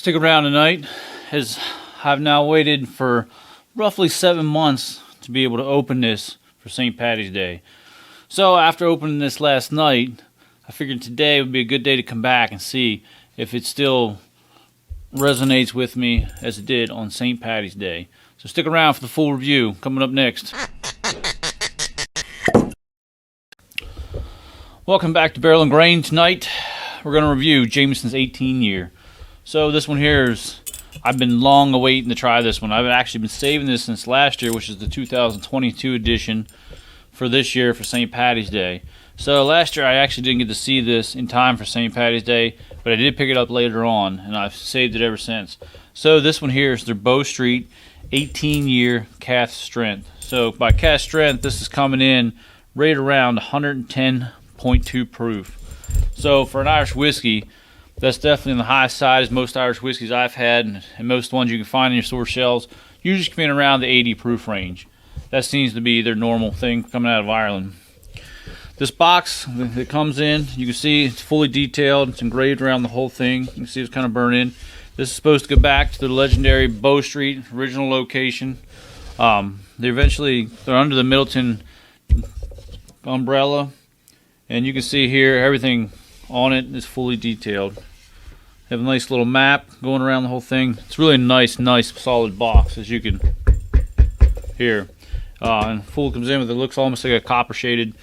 Stick around tonight, as I've now waited for roughly 7 months to be able to open this for St. Patty's Day. So after opening this last night, I figured today would be a good day to come back and see if it still resonates with me as it did on St. Patty's Day. So stick around for the full review coming up next. Welcome back to BarrelNGrain. Tonight we're going to review Jameson's 18 year. So this one here is, I've been long awaiting to try this one. I've actually been saving this since last year, which is the 2022 edition for this year for St. Patty's Day. So last year I actually didn't get to see this in time for St. Patty's Day, but I did pick it up later on, and I've saved it ever since. So this one here is their Bow Street 18 year cask strength. So by cask strength, this is coming in right around 110.2 proof. So for an Irish whiskey, that's definitely on the high side, as most Irish whiskeys I've had, and most ones you can find in your store shelves usually come in around the 80 proof range. That seems to be their normal thing coming out of Ireland. This box that comes in, you can see it's fully detailed. It's engraved around the whole thing. You can see it's kind of burnt in. This is supposed to go back to the legendary Bow Street original location. They're under the Middleton umbrella, and you can see here everything on it is fully detailed. They have a nice little map going around the whole thing. It's really a nice solid box, as you can hear. And full comes in with, it looks almost like a copper shaded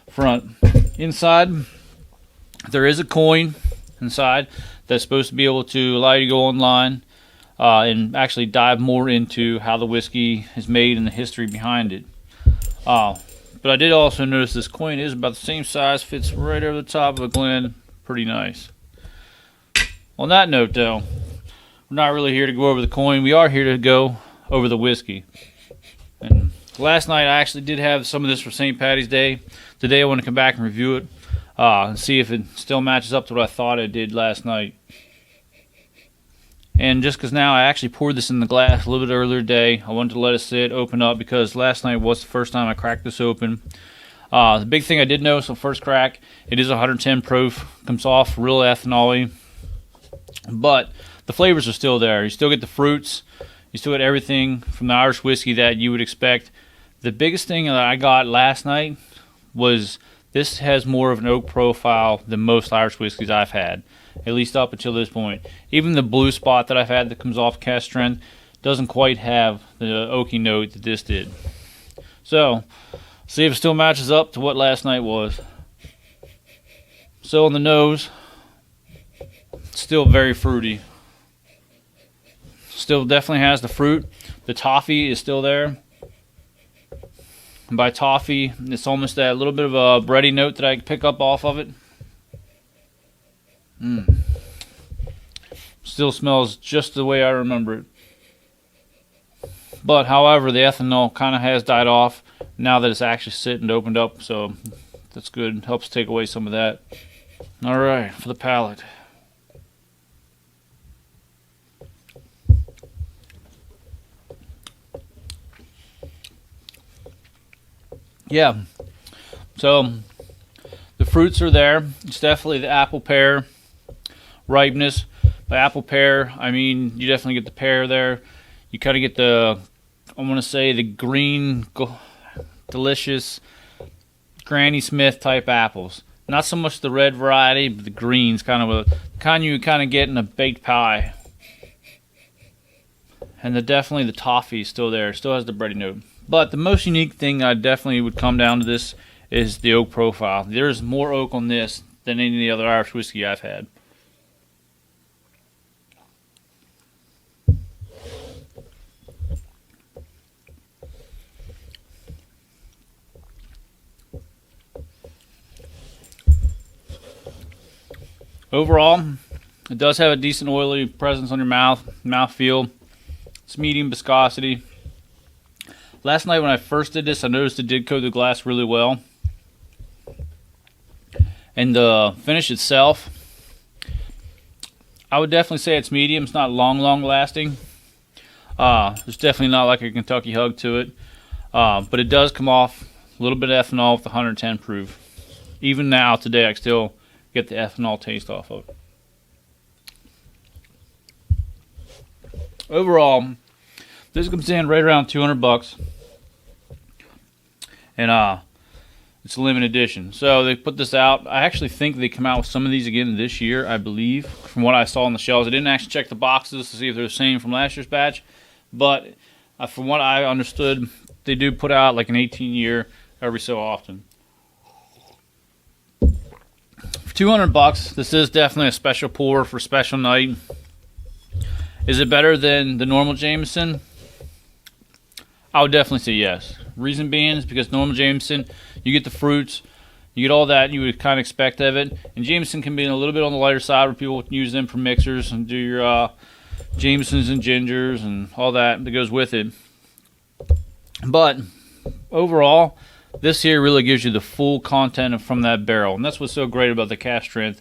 front. Inside, there is a coin inside that's supposed to be able to allow you to go online and actually dive more into how the whiskey is made and the history behind it. But I did also notice this coin is about the same size, fits right over the top of a Glen. Pretty nice. On that note, though, we're not really here to go over the coin. We are here to go over the whiskey. And last night I actually did have some of this for St. Patty's Day. Today I want to come back and review it and see if it still matches up to what I thought it did last night. And just because now I actually poured this in the glass a little bit earlier today, I wanted to let it sit, open up, because last night was the first time I cracked this open. The big thing I did notice on first crack, it is 110 proof, comes off real ethanol-y, but the flavors are still there. You still get the fruits, you still get everything from the Irish whiskey that you would expect. The biggest thing that I got last night was this has more of an oak profile than most Irish whiskeys I've had, at least up until this point. Even the blue spot that I've had that comes off cask strength doesn't quite have the oaky note that this did. So, see if it still matches up to what last night was. So on the nose, still very fruity. Still definitely has the fruit. The toffee is still there. And by toffee, it's almost that little bit of a bready note that I can pick up off of it. Still smells just the way I remember it. But however, the ethanol kind of has died off now that it's actually sitting and opened up, so that's good. Helps take away some of that. Alright, for the palate. Yeah, so the fruits are there. It's definitely the apple pear ripeness. By apple pear, I mean you definitely get the pear there. You kind of get the, I want to say, the green, delicious Granny Smith type apples. Not so much the red variety, but the greens, kind of a kind you kind of get in a baked pie. And definitely the toffee is still there. It still has the bready note. But the most unique thing I definitely would come down to this is the oak profile. There's more oak on this than any of the other Irish whiskey I've had. Overall, it does have a decent oily presence on your mouthfeel. It's medium viscosity. Last night when I first did this, I noticed it did coat the glass really well. And the finish itself, I would definitely say it's medium. It's not long lasting. There's definitely not like a Kentucky hug to it. But it does come off a little bit of ethanol with 110 proof. Even now, today, I still get the ethanol taste off of it. Overall, this comes in right around $200, and it's a limited edition. So they put this out. I actually think they come out with some of these again this year, I believe, from what I saw on the shelves. I didn't actually check the boxes to see if they're the same from last year's batch, but from what I understood, they do put out like an 18-year every so often. For $200, this is definitely a special pour for a special night. Is it better than the normal Jameson? I would definitely say yes. Reason being is because normal Jameson, you get the fruits, you get all that you would kind of expect of it. And Jameson can be a little bit on the lighter side where people use them for mixers and do your Jamesons and gingers and all that goes with it. But overall, this here really gives you the full content from that barrel. And that's what's so great about the cask strength,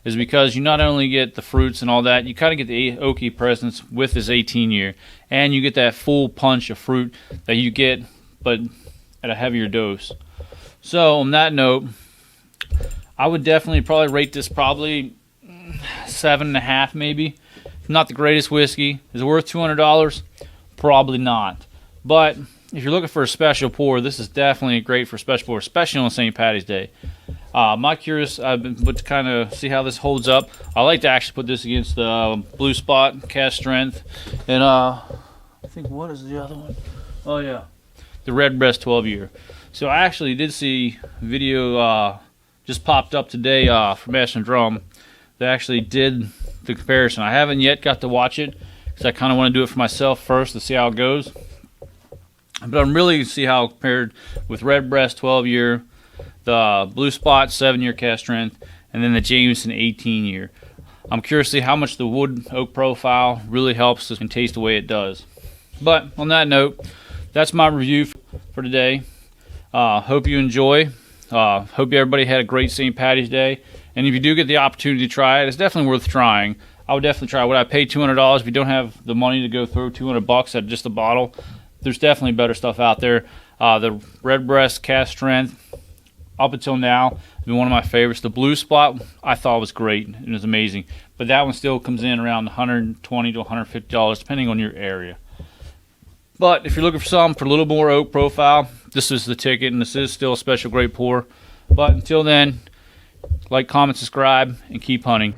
is because you not only get the fruits and all that, you kind of get the oaky presence with this 18-year. And you get that full punch of fruit that you get, but at a heavier dose. So on that note, I would definitely probably rate this probably 7.5 maybe. Not the greatest whiskey. Is it worth $200? Probably not. But if you're looking for a special pour, this is definitely great for a special pour, especially on St. Patty's Day. My curious, I've been to kind of see how this holds up. I like to actually put this against the Blue Spot cask strength, and I think, what is the other one? Oh yeah, the Redbreast 12-year. So I actually did see a video just popped up today from Mash and Drum. They actually did the comparison. I haven't yet got to watch it because I kind of want to do it for myself first to see how it goes. But I'm really going to see how it compared with Redbreast 12-year, the Blue Spot 7-year cask strength, and then the Jameson 18-year. I'm curious to see how much the wood oak profile really helps us and taste the way it does. But on that note, that's my review for today. Hope you enjoy. Hope everybody had a great St. Patty's Day. And if you do get the opportunity to try it, it's definitely worth trying. I would definitely try it. Would I pay $200 if you don't have the money to go through $200 at just a bottle? There's definitely better stuff out there. The Redbreast cask strength, up until now, has been one of my favorites. The Blue Spot, I thought was great. It was amazing. But that one still comes in around $120 to $150, depending on your area. But if you're looking for something for a little more oak profile, this is the ticket, and this is still a special great pour. But until then, like, comment, subscribe, and keep hunting.